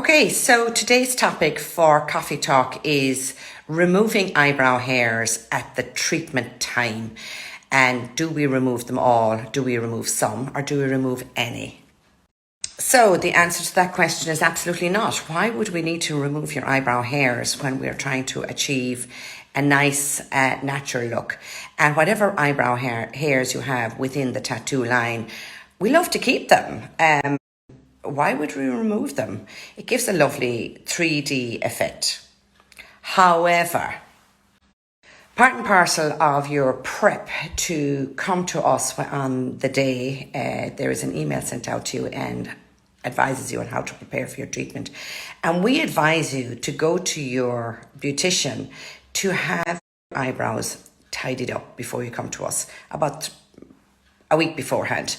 Okay, so today's topic for Coffee Talk is removing eyebrow hairs at the treatment time. And do we remove them all? Do we remove some? Or do we remove any? So the answer to that question is absolutely not. Why would we need to remove your eyebrow hairs when we're trying to achieve a nice natural look? And whatever eyebrow hairs you have within the tattoo line, we love to keep them. Why would we remove them? It gives a lovely 3D effect. However, part and parcel of your prep to come to us on the day, there is an email sent out to you and advises you on how to prepare for your treatment. And we advise you to go to your beautician to have your eyebrows tidied up before you come to us, about a week beforehand,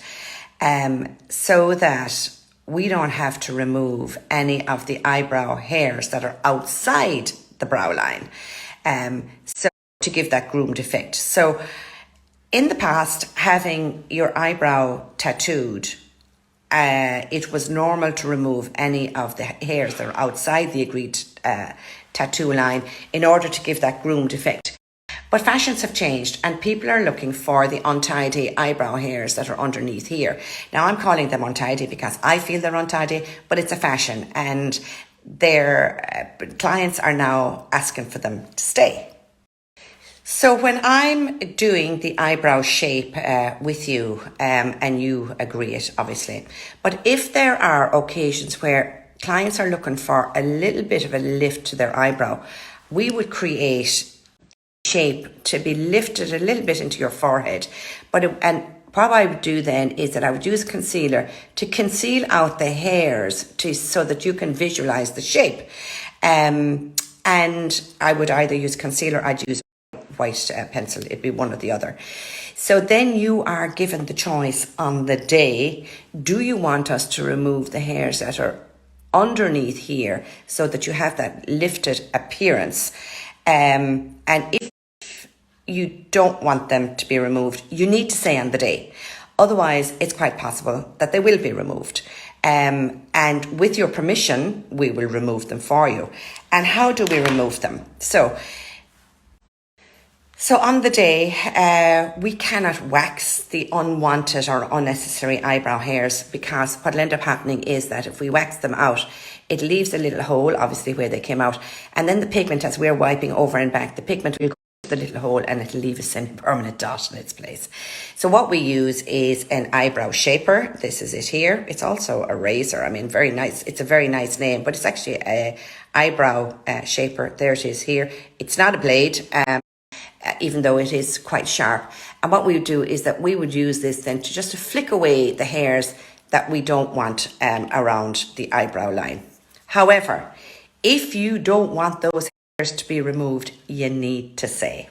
so that we don't have to remove any of the eyebrow hairs that are outside the brow line. So to give that groomed effect. So in the past, having your eyebrow tattooed, it was normal to remove any of the hairs that are outside the agreed tattoo line in order to give that groomed effect. But fashions have changed and people are looking for the untidy eyebrow hairs that are underneath here. Now, I'm calling them untidy because I feel they're untidy, but it's a fashion and their clients are now asking for them to stay. So when I'm doing the eyebrow shape with you, and you agree it, obviously, but if there are occasions where clients are looking for a little bit of a lift to their eyebrow, we would create shape to be lifted a little bit into your forehead. And what I would do then is that I would use concealer to conceal out the hairs so that you can visualize the shape. And I would either use concealer, I'd use white pencil, it'd be one or the other. So then you are given the choice on the day, do you want us to remove the hairs that are underneath here so that you have that lifted appearance? And if you don't want them to be removed, you need to say on the day. Otherwise, it's quite possible that they will be removed. And with your permission, we will remove them for you. And how do we remove them? So on the day, we cannot wax the unwanted or unnecessary eyebrow hairs, because what will end up happening is that if we wax them out, it leaves a little hole, obviously, where they came out. And then the pigment, as we're wiping over and back, the pigment will go to the little hole and it'll leave a semi-permanent dot in its place. So what we use is an eyebrow shaper. This is it here. It's also a razor. I mean, very nice. It's a very nice name, but it's actually a eyebrow shaper. There it is here. It's not a blade. Even though it is quite sharp. And what we would do is that we would use this then to just to flick away the hairs that we don't want around the eyebrow line. However, if you don't want those hairs to be removed, you need to say.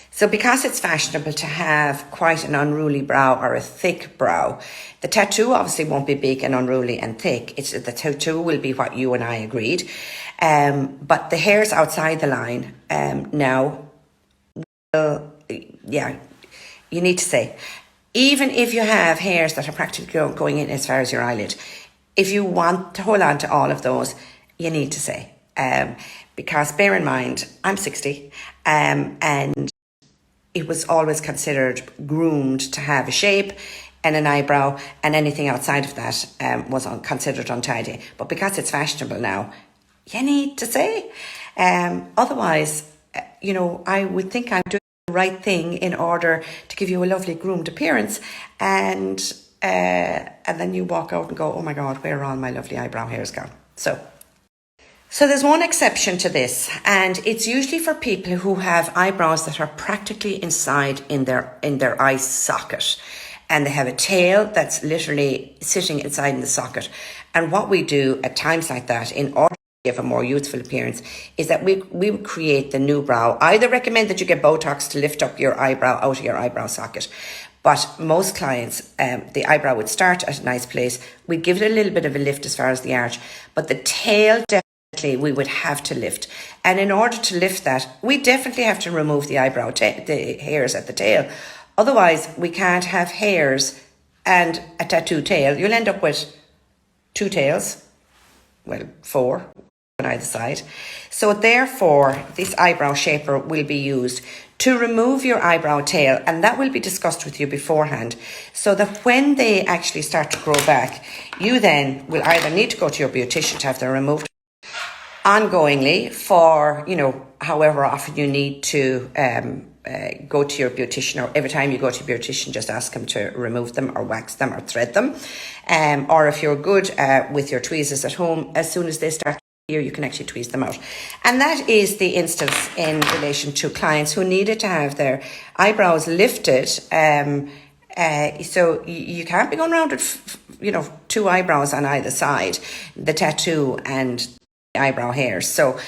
So because it's fashionable to have quite an unruly brow or a thick brow, the tattoo obviously won't be big and unruly and thick. The tattoo will be what you and I agreed. But the hairs outside the line now, yeah, you need to say, even if you have hairs that are practically going in as far as your eyelid, if you want to hold on to all of those, you need to say, because bear in mind, I'm 60, and it was always considered groomed to have a shape and an eyebrow, and anything outside of that was considered untidy. But because it's fashionable now, you need to say. Otherwise, I would think I'm doing the right thing in order to give you a lovely groomed appearance, and then you walk out and go, oh my God, where are all my lovely eyebrow hairs gone? So there's one exception to this, and it's usually for people who have eyebrows that are practically inside in their eye socket, and they have a tail that's literally sitting inside in the socket. And what we do at times like that, in order give a more youthful appearance, is that we would create the new brow. I either recommend that you get Botox to lift up your eyebrow out of your eyebrow socket, but most clients, the eyebrow would start at a nice place. We'd give it a little bit of a lift as far as the arch, but the tail definitely we would have to lift. And in order to lift that, we definitely have to remove the eyebrow, the hairs at the tail. Otherwise, we can't have hairs and a tattoo tail. You'll end up with two tails. well, 4 on either side. So therefore, this eyebrow shaper will be used to remove your eyebrow tail, and that will be discussed with you beforehand, so that when they actually start to grow back, you then will either need to go to your beautician to have them removed ongoingly for, you know, however often you need to go to your beautician, or every time you go to your beautician, just ask him to remove them or wax them or thread them. Or if you're good with your tweezers at home, as soon as they start here, you can actually tweeze them out. And that is the instance in relation to clients who needed to have their eyebrows lifted. So you can't be going around with, you know, 2 eyebrows on either side, the tattoo and eyebrow hairs. So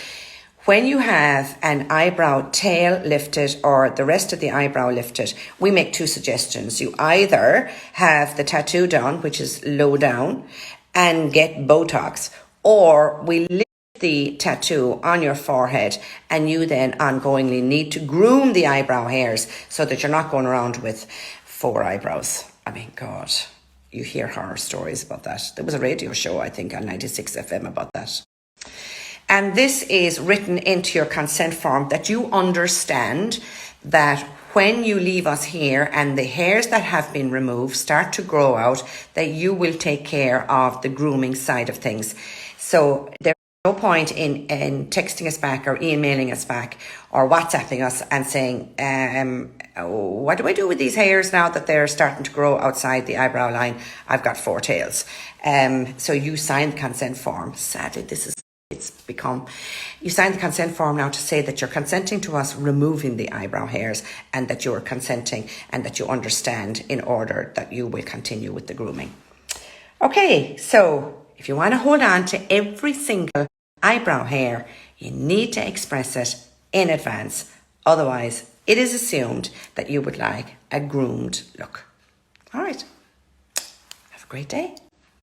when you have an eyebrow tail lifted or the rest of the eyebrow lifted, we make 2 suggestions. You either have the tattoo done, which is low down, and get Botox, or we lift the tattoo on your forehead and you then ongoingly need to groom the eyebrow hairs so that you're not going around with 4 eyebrows. I mean, God, you hear horror stories about that. There was a radio show, I think, on 96 FM about that. And this is written into your consent form, that you understand that when you leave us here and the hairs that have been removed start to grow out, that you will take care of the grooming side of things. So there's no point in texting us back or emailing us back or WhatsApping us and saying, what do I do with these hairs now that they're starting to grow outside the eyebrow line? I've got 4 tails. So you signed the consent form. Sadly, you sign the consent form now to say that you're consenting to us removing the eyebrow hairs, and that you're consenting and that you understand in order that you will continue with the grooming. Okay, so if you want to hold on to every single eyebrow hair, you need to express it in advance. Otherwise, it is assumed that you would like a groomed look. All right. Have a great day.